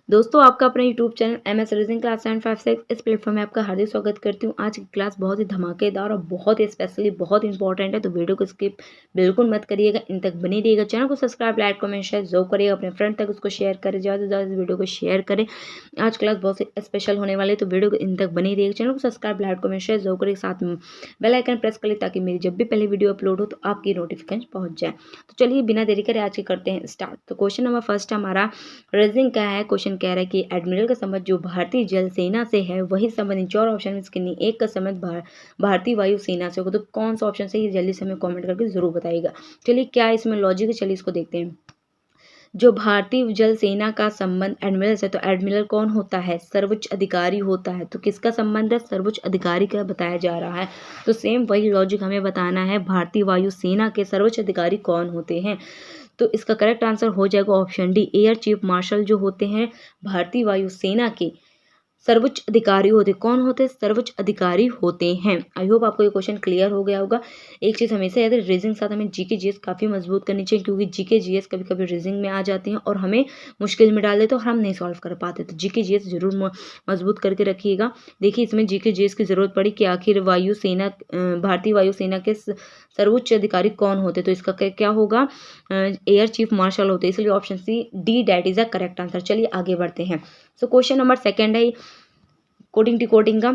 दोस्तों आपका अपना YouTube channel MS reasoning class 756 इस प्लेटफॉर्म में आपका हार्दिक स्वागत करती हूँ। आज की क्लास बहुत ही धमाकेदार और बहुत ही स्पेशली बहुत इंपॉर्टेंट है, तो वीडियो को स्किप बिल्कुल मत करिएगा, इन तक बनी रहिएगा। चैनल को सब्सक्राइब, लाइक, कमेंट, शेयर जरूर करिएगा, अपने फ्रेंड तक उसको शेयर करें, ज़्यादा से ज़्यादा इस वीडियो को शेयर करें। आज क्लास बहुत ही स्पेशल होने वाली है, तो वीडियो को इन तक बनी रहिएगा। चैनल को सब्सक्राइब, लाइक, कमेंट, शेयर जरूर करें, साथ में बेल आइकन प्रेस करें ताकि मेरी जब भी पहले वीडियो अपलोड हो तो आपकी नोटिफिकेशन पहुंच जाए। तो चलिए बिना देरी करे आज के करते हैं स्टार्ट। तो क्वेश्चन नंबर फर्स्ट हमारा रीजनिंग क्या है। क्वेश्चन कह रहा है कि एडमिरल का संबंध जो भारतीय जल सेना से है वही संबंध इन चार ऑप्शन में से किन्हीं एक का संबंध भारतीय वायु सेना से होगा। तो कौन सा ऑप्शन सही है जल्दी से हमें कमेंट करके जरूर बताइएगा। चलिए क्या इसमें लॉजिक है, चलिए इसको देखते हैं। जो भारतीय जल सेना का संबंध एडमिरल से, तो एडमिरल कौन होता है, सर्वोच्च अधिकारी होता है। तो किसका संबंध है, सर्वोच्च अधिकारी का बताया जा रहा है। तो सेम वही लॉजिक हमें बताना है, भारतीय वायु सेना के सर्वोच्च अधिकारी कौन होते हैं। तो इसका करेक्ट आंसर हो जाएगा option D, air chief marshal जो होते हैं भारतीय वायु सेना के सर्वोच्च अधिकारी होते। कौन होते हैं, सर्वोच्च अधिकारी होते हैं। आई होप आपको ये क्वेश्चन क्लियर हो गया होगा। एक चीज़ हमेशा याद है, रीजनिंग के साथ हमें जीके जीएस काफ़ी मजबूत करनी चाहिए, क्योंकि जीके जीएस कभी कभी रीजनिंग में आ जाती हैं और हमें मुश्किल में डाल देते और हम नहीं सॉल्व कर पाते। तो जीके जीएस जरूर मजबूत करके रखिएगा। देखिए इसमें जीके जीएस की जरूरत पड़ी कि आखिर वायु सेना भारतीय वायु सेना के सर्वोच्च अधिकारी कौन होते। तो इसका क्या होगा, एयर चीफ मार्शल होते, इसलिए option C D that is the correct answer. चलिए आगे बढ़ते हैं। सो क्वेश्चन नंबर सेकंड है कोडिंग डिकोडिंग का।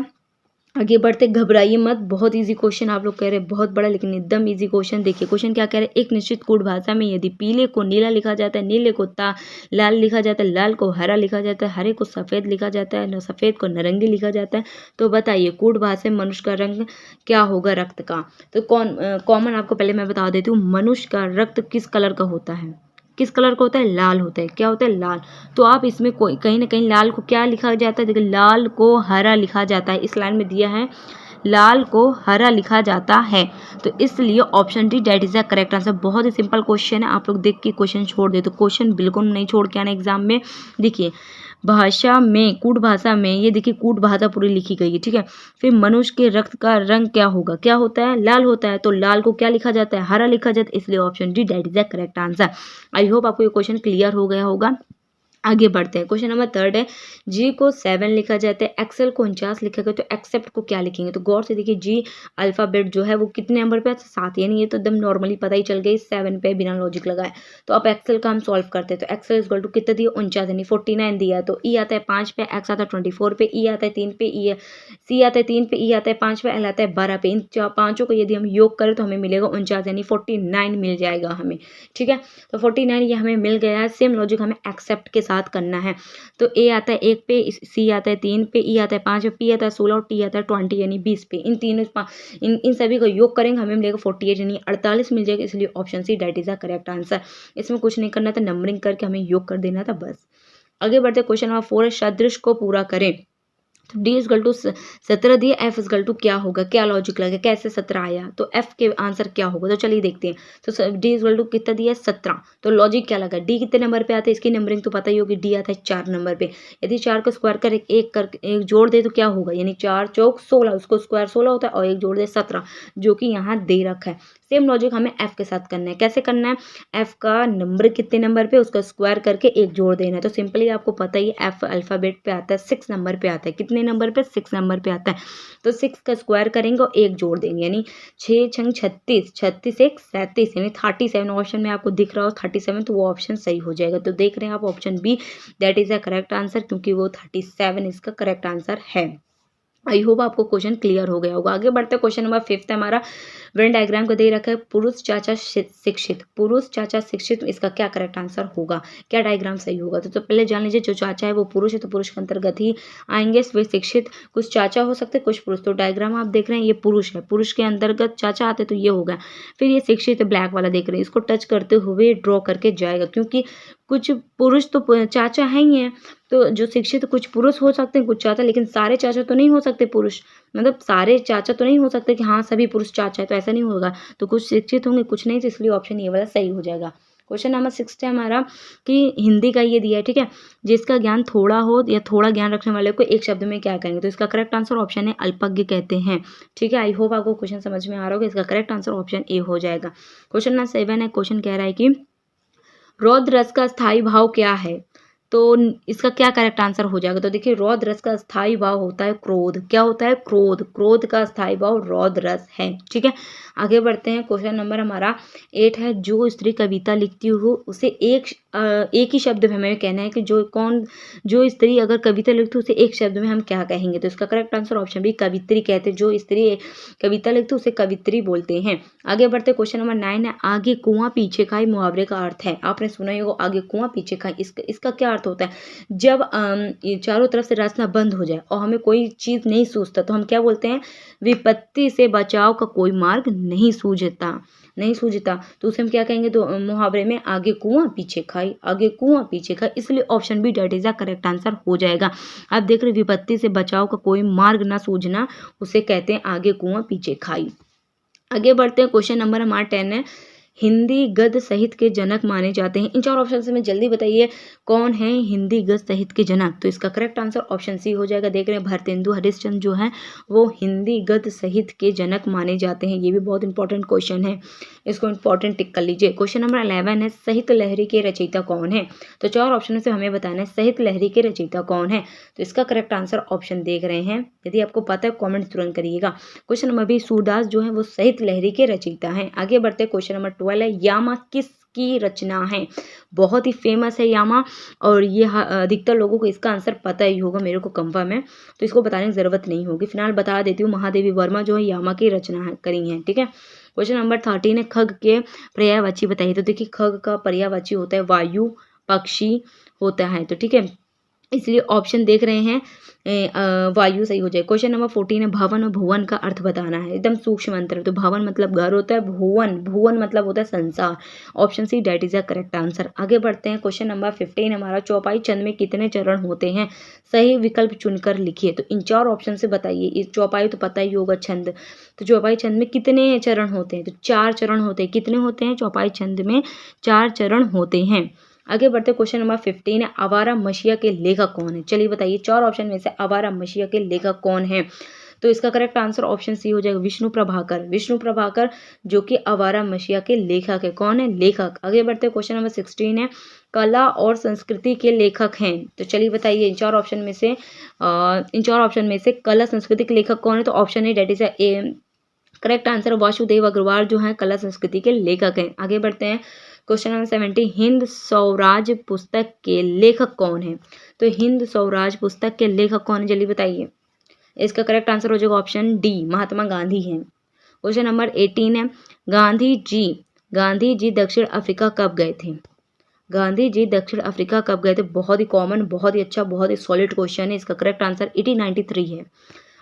आगे बढ़ते, घबराइए मत, बहुत इजी क्वेश्चन आप लोग कह रहे हैं बहुत बड़ा, लेकिन एकदम इजी क्वेश्चन। देखिए क्वेश्चन क्या कह रहे हैं, एक निश्चित कोड भाषा में यदि पीले को नीला लिखा जाता है, नीले को लाल लिखा जाता है, लाल को हरा लिखा जाता है, हरे को सफ़ेद लिखा जाता है, सफ़ेद को नारंगी लिखा जाता है, तो बताइए कोड भाषा में मनुष्य का रंग क्या होगा, रक्त का। तो कॉमन आपको पहले मैं बता देती हूँ, मनुष्य का रक्त किस कलर का होता है, किस कलर का होता है, लाल होता है। क्या होता है, लाल। तो आप इसमें कोई कहीं ना कहीं लाल को क्या लिखा जाता है, देखिए लाल को हरा लिखा जाता है, इस लाइन में दिया है लाल को हरा लिखा जाता है। तो इसलिए option D that is the correct answer. बहुत ही सिंपल क्वेश्चन है, आप लोग देख के क्वेश्चन छोड़ दे, तो क्वेश्चन बिल्कुल नहीं छोड़ के आना एग्जाम में। देखिए भाषा में, कूट भाषा में, ये देखिए कूट भाषा पूरी लिखी गई है, ठीक है। फिर मनुष्य के रक्त का रंग क्या होगा, क्या होता है, लाल होता है। तो लाल को क्या लिखा जाता है, हरा लिखा जाता है, इसलिए option D that is the correct answer. I hope आपको ये क्वेश्चन क्लियर हो गया होगा। आगे बढ़ते हैं। क्वेश्चन नंबर थर्ड है, जी को 7 लिखा जाता है, एक्सेल को 49 लिखा गया, तो एक्सेप्ट को क्या लिखेंगे। तो गौर से देखिए जी अल्फाबेट जो है वो कितने नंबर पे है, 7, यानी ये तो एकदम नॉर्मली पता ही चल गई, 7 पे बिना लॉजिक लगाए। तो अब एक्सेल का हम सॉल्व करते हैं। तो एक्सेल इज इक्वल टू कितना दिया, 49 यानी 49 दिया है। तो ई आता है 5 पे, एक्स आता है 24 पे, ई आता है 3 पे, ई सी आता है 3 पे, ई आता है 5 पे, एल आता है 12 पे। इन पांचों को यदि हम योग करें तो हमें मिलेगा 49 यानी 49 मिल जाएगा हमें, ठीक है। तो 49 ये हमें मिल गया है। सेम लॉजिक हमें एक्सेप्ट के साथ करना है। तो ए आता है 1 पे, सी आता है 3 पे, ई आता है 5 पे, पी आता है 16 और टी आता है 20 यानी 20 पे। इन तीनों इन सभी को योग करेंगे हमें मिलेगा 48 यानी 48 मिल जाएगा, इसलिए option C that is the correct answer. इसमें कुछ नहीं करना था, नंबरिंग करके हमें योग कर देना था बस। आगे बढ़ते क्वेश्चन नंबर 4 है, सदृश को पूरा करें। तो डी इजकल टू 17 दिए, एफ इजकल टू क्या होगा, क्या लॉजिक लगे, कैसे 17 आया, तो एफ के आंसर क्या होगा। तो चलिए देखते हैं। तो डी इजकल टू कितना दिया है, 17, तो लॉजिक क्या लगा, डी कितने नंबर पे आता है, इसकी नंबरिंग तो पता ही होगी, डी आता है 4 नंबर पे। यदि 4 को स्क्वायर कर एक जोड़ दे तो क्या होगा, यानी 4 चौक 16, उसको स्क्वायर 16 होता है, और एक जोड़ दे 17 जो कि यहाँ दे रखा है। सेम लॉजिक हमें एफ के साथ करना है। कैसे करना है, एफ का नंबर कितने नंबर पे, उसका स्क्वायर करके एक जोड़ देना है। तो सिंपली आपको पता ही है एफ अल्फाबेट पे आता है, 6 नंबर पे आता है। कितने नंबर पे, 6 नंबर पे आता है। तो 6 का स्क्वायर करेंगे और एक जोड़ देंगे, यानी 6 छंग 36, 36 एक 37 यानी 37 ऑप्शन में आपको दिख रहा हो 37, तो वो ऑप्शन सही हो जाएगा। तो देख रहे हैं आप option B that is the correct answer, क्योंकि वो 37 इसका करेक्ट आंसर है। आई होप आपको क्वेश्चन क्लियर हो गया होगा। आगे बढ़ते हैं, क्वेश्चन नंबर 5 है हमारा, वेन डायग्राम को दे रखा है, पुरुष चाचा शिक्षित, पुरुष चाचा शिक्षित, इसका क्या करेक्ट आंसर होगा, क्या डायग्राम सही होगा। तो पहले जान लीजिए, जो चाचा है वो पुरुष है, तो पुरुष के अंतर्गत ही आएंगे वे शिक्षित। कुछ चाचा हो सकते कुछ पुरुष, तो डायग्राम आप देख रहे हैं ये पुरुष है, पुरुष के अंतर्गत चाचा आते तो ये होगा। फिर ये शिक्षित ब्लैक वाला देख रहे हैं, इसको टच करते हुए ड्रॉ करके जाएगा, क्योंकि कुछ पुरुष तो चाचा है ही हैं। तो जो शिक्षित कुछ पुरुष हो सकते हैं कुछ चाचा, लेकिन सारे चाचा तो नहीं हो सकते पुरुष, मतलब सारे चाचा तो नहीं हो सकते कि हाँ सभी पुरुष चाचा है, तो ऐसा नहीं होगा। तो कुछ शिक्षित होंगे कुछ नहीं, तो इसलिए ऑप्शन ये वाला सही हो जाएगा। क्वेश्चन नंबर 6 है हमारा कि हिंदी का ये दिया है, ठीक है, जिसका ज्ञान थोड़ा हो या थोड़ा ज्ञान रखने वाले को एक शब्द में क्या कहेंगे। तो इसका करेक्ट आंसर ऑप्शन है अल्पज्ञ कहते हैं, ठीक है। आई होप आपको क्वेश्चन समझ में आ रहा होगा। इसका करेक्ट आंसर ऑप्शन ए हो जाएगा। क्वेश्चन नंबर 7 है, क्वेश्चन कह रहा है कि रौद्र रस का स्थायी भाव क्या है। तो इसका क्या करेक्ट आंसर हो जाएगा? तो देखिए रौद्र रस का स्थायी भाव होता है क्रोध। क्या होता है? क्रोध। क्रोध का स्थायी भाव रौद्र रस है। ठीक है, आगे बढ़ते हैं। क्वेश्चन नंबर हमारा 8 है, जो स्त्री कविता लिखती हो उसे एक ही शब्द में हमें कहना है कि जो स्त्री अगर कविता लिखती है उसे एक शब्द में हम क्या कहेंगे? तो इसका करेक्ट आंसर ऑप्शन बी कवित्री कहते हैं। जो स्त्री कविता लिखती है उसे कवित्री बोलते हैं। आगे बढ़ते क्वेश्चन नंबर 9 है, आगे कुआं पीछे खाई मुहावरे का अर्थ है। आपने सुना ही होगा आगे कुआं पीछे खाई। इसका क्या अर्थ होता है? जब ये चारों तरफ से रास्ता बंद हो जाए और हमें कोई चीज नहीं सूझता तो हम क्या बोलते हैं? विपत्ति से बचाव का कोई मार्ग नहीं सूझता तो उसे हम क्या कहेंगे? तो मुहावरे में आगे कुआं पीछे खाई, आगे कुआं पीछे खाई, इसलिए option B that is the correct answer हो जाएगा। आप देख रहे विपत्ति से बचाव का कोई मार्ग ना सूझना, उसे कहते हैं आगे कुआं पीछे खाई। आगे बढ़ते हैं। क्वेश्चन नंबर हमारा 10 है, हिंदी गद्य साहित्य के जनक माने जाते हैं। इन चार ऑप्शन से में जल्दी बताइए कौन है हिंदी गद्य साहित्य के जनक? तो इसका करेक्ट आंसर ऑप्शन सी हो जाएगा। देख रहे हैं भारतेंदु हरिश्चंद्र जो है वो हिंदी गद्य साहित्य के जनक माने जाते हैं। ये भी बहुत इंपॉर्टेंट क्वेश्चन है, इसको इंपॉर्टेंट टिक कर लीजिए। क्वेश्चन नंबर 11 है, साहित्य लहरी के रचयिता कौन है? तो चार ऑप्शन से हमें बताना है साहित्य लहरी के रचयिता कौन है। तो इसका करेक्ट आंसर ऑप्शन देख रहे हैं, यदि आपको पता है कॉमेंट तुरंत करिएगा। क्वेश्चन नंबर 20, सूरदास जो है वो साहित्य लहरी के रचयिता हैं। आगे बढ़ते क्वेश्चन नंबर 12 है, यामा किसकी रचना है? बहुत ही फेमस है यामा, और ये अधिकतर लोगों को इसका आंसर पता ही होगा, मेरे को कंफर्म है, तो इसको बताने की जरूरत नहीं होगी। फिलहाल बता देती हूँ, महादेवी वर्मा जो है यामा की रचना करी है। ठीक है, क्वेश्चन नंबर 13 है, खग के पर्यायवाची बताइए। तो देखिए खग का पर्यायवाची होता है वायु, पक्षी होता है। तो ठीक है, इसलिए ऑप्शन देख रहे हैं वायु सही हो जाए। क्वेश्चन नंबर 14 है, भवन और भुवन का अर्थ बताना है। एकदम सूक्ष्म अंतर है। तो भवन मतलब घर होता है, भुवन मतलब होता है संसार। Option C that is the correct answer. आगे बढ़ते हैं। क्वेश्चन नंबर 15 हमारा, चौपाई छंद में कितने चरण होते हैं? सही विकल्प चुनकर लिखिए। तो इन चार ऑप्शन से बताइए। इस चौपाई तो पता ही होगा छंद, तो चौपाई छंद में कितने चरण होते हैं? तो 4 चरण होते हैं। कितने होते हैं? चौपाई छंद में 4 चरण होते हैं। आगे बढ़ते क्वेश्चन नंबर 15 है, आवारा मसीहा के लेखक कौन है? चलिए बताइए, 4 ऑप्शन में से आवारा मसीहा के लेखक कौन है? तो इसका करेक्ट आंसर ऑप्शन सी हो जाएगा, विष्णु प्रभाकर जो कि आवारा मसीहा के लेखक है। कौन है? लेखक। आगे बढ़ते क्वेश्चन नंबर 16 है, कला और संस्कृति के लेखक हैं। तो चलिए बताइए इन चार ऑप्शन में से कला संस्कृति के लेखक कौन है? तो option A that is a correct answer, Vasudev Agrawal जो है कला संस्कृति के लेखक हैं। आगे बढ़ते हैं। क्वेश्चन नंबर 17, हिंद स्वराज पुस्तक के लेखक कौन है? तो हिंद स्वराज पुस्तक के लेखक कौन है? जल्दी बताइए। इसका करेक्ट आंसर हो जाएगा ऑप्शन डी, महात्मा गांधी हैं। क्वेश्चन नंबर 18 है, गांधी जी दक्षिण अफ्रीका कब गए थे? गांधी जी दक्षिण अफ्रीका कब गए थे? बहुत ही कॉमन, बहुत ही अच्छा, बहुत ही सॉलिड क्वेश्चन है। इसका करेक्ट आंसर 1893 है।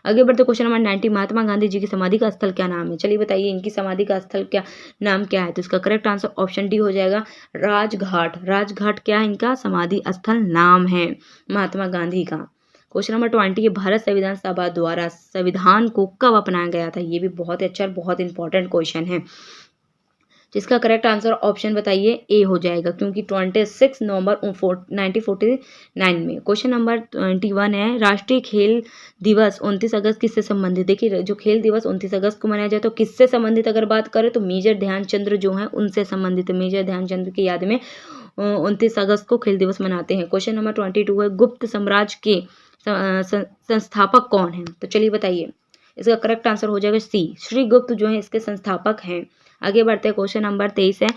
आगे बढ़ते क्वेश्चन नंबर 90, महात्मा गांधी जी की समाधि का स्थल क्या नाम है? चलिए बताइए इनकी समाधि का स्थल क्या नाम क्या है? तो इसका करेक्ट आंसर ऑप्शन डी हो जाएगा, राजघाट क्या है इनका समाधि स्थल नाम है महात्मा गांधी का। क्वेश्चन नंबर 20, भारत संविधान सभा द्वारा संविधान को कब अपनाया गया था? ये भी बहुत अच्छा और बहुत इंपॉर्टेंट क्वेश्चन है, जिसका करेक्ट आंसर ऑप्शन बताइए ए हो जाएगा, क्योंकि 26 नवंबर 1949 में। क्वेश्चन नंबर 21 है, राष्ट्रीय खेल दिवस 29 अगस्त किससे संबंधित? देखिए जो खेल दिवस 29 अगस्त को मनाया जाए तो किससे संबंधित अगर बात करें तो मेजर ध्यानचंद्र जो है उनसे संबंधित है। मेजर ध्यानचंद्र की याद में 29 अगस्त को खेल दिवस मनाते हैं। क्वेश्चन नंबर 22 है, गुप्त साम्राज्य के संस्थापक कौन है? तो चलिए बताइए। इसका करेक्ट आंसर हो जाएगा सी, श्री गुप्त जो है इसके संस्थापक हैं। आगे बढ़ते हैं। क्वेश्चन नंबर 23 है,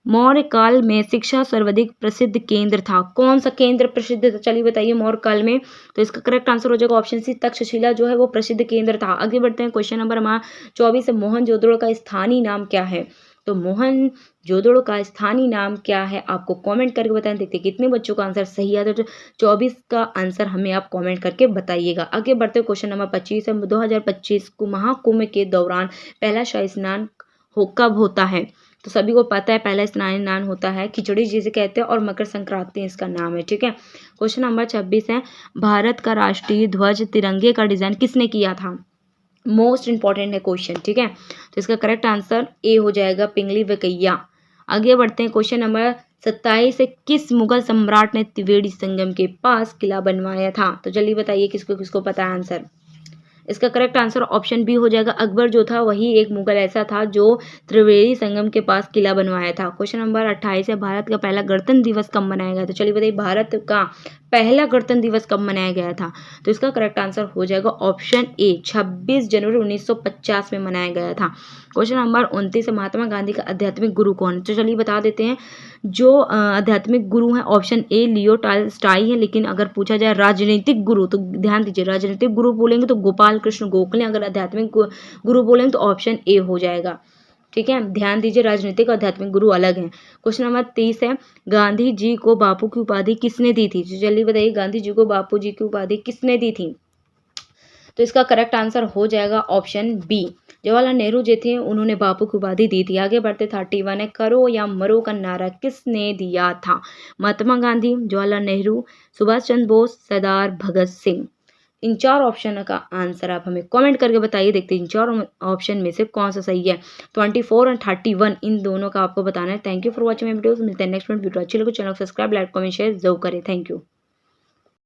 मौर्य काल में शिक्षा सर्वाधिक प्रसिद्ध केंद्र था। कौन सा केंद्र प्रसिद्ध था? चलिए बताइए मौर्य काल में। तो इसका करेक्ट आंसर हो जाएगा ऑप्शन सी, तक्षशिला जो है वो प्रसिद्ध केंद्र था। आगे बढ़ते हैं। क्वेश्चन नंबर हमारा 24 है, मोहनजोदड़ो का स्थानीय नाम क्या है? तो मोहनजोदड़ो का स्थानीय नाम क्या है? आपको कमेंट करके बताएं, देखते कितने बच्चों का आंसर सही है। तो 24 का आंसर हमें आप कमेंट करके बताइएगा। आगे बढ़ते हैं। क्वेश्चन नंबर 25 है, 2025 को महाकुंभ के दौरान पहला शाही स्नान कब होता है? तो सभी को पता है पहला स्नान होता है खिचड़ी जिसे कहते हैं, और मकर संक्रांति इसका नाम है। ठीक है, क्वेश्चन नंबर 26 है, भारत का राष्ट्रीय ध्वज तिरंगे का डिजाइन किसने किया था? मोस्ट इंपॉर्टेंट है क्वेश्चन। ठीक है, तो इसका करेक्ट आंसर ए हो जाएगा, पिंगली वेंकैया। आगे बढ़ते हैं। क्वेश्चन नंबर 27 है, किस मुगल सम्राट ने त्रिवेणी संगम के पास किला बनवाया था? तो जल्दी बताइए किसको किसको पता है आंसर। इसका करेक्ट आंसर ऑप्शन बी हो जाएगा। अकबर जो था वही एक मुगल ऐसा था जो त्रिवेणी संगम के पास किला बनवाया था। क्वेश्चन नंबर 28 है, भारत का पहला गणतंत्र दिवस कब मनाया गया? तो चलिए बताइए, भारत का पहला गणतंत्र दिवस कब मनाया गया था? तो इसका करेक्ट आंसर हो जाएगा ऑप्शन ए, 26 जनवरी 1950 में मनाया गया था। क्वेश्चन नंबर 29 है, महात्मा गांधी का आध्यात्मिक गुरु कौन? तो चलिए बता देते हैं, जो आध्यात्मिक गुरु हैं ऑप्शन ए लियो टॉल्स्टॉय है, लेकिन अगर पूछा जाए राजनीतिक गुरु तो ध्यान दीजिए, राजनीतिक गुरु बोलेंगे तो गोपाल कृष्ण गोखले, अगर आध्यात्मिक गुरु बोलेंगे तो ऑप्शन ए हो जाएगा। ठीक है, ध्यान दीजिए, राजनीतिक और आध्यात्मिक गुरु अलग हैं। क्वेश्चन नंबर 30 है, गांधी जी को बापू की उपाधि किसने दी थी? चलिए बताइए, गांधी जी को बापू जी की उपाधि किसने दी थी? तो इसका करेक्ट आंसर हो जाएगा ऑप्शन बी, जवाहरलाल नेहरू जी थे, उन्होंने बापू की उपाधि दी थी। आगे बढ़ते 31 है, करो या मरो का नारा किसने दिया था? महात्मा गांधी, जवाहरलाल नेहरू, सुभाष चंद्र बोस, सरदार भगत सिंह। इन 4 ऑप्शन का आंसर आप हमें कमेंट करके बताइए, देखते हैं इन 4 ऑप्शन में से कौन सा सही है। 24 और 31 इन दोनों का आपको बताना है। Thank you for watching my videos. मिलते हैं नेक्स्ट वीडियो। अच्छी लगे चैनल को सब्सक्राइब, लाइक, कमेंट, शेयर जरूर करें। Thank you.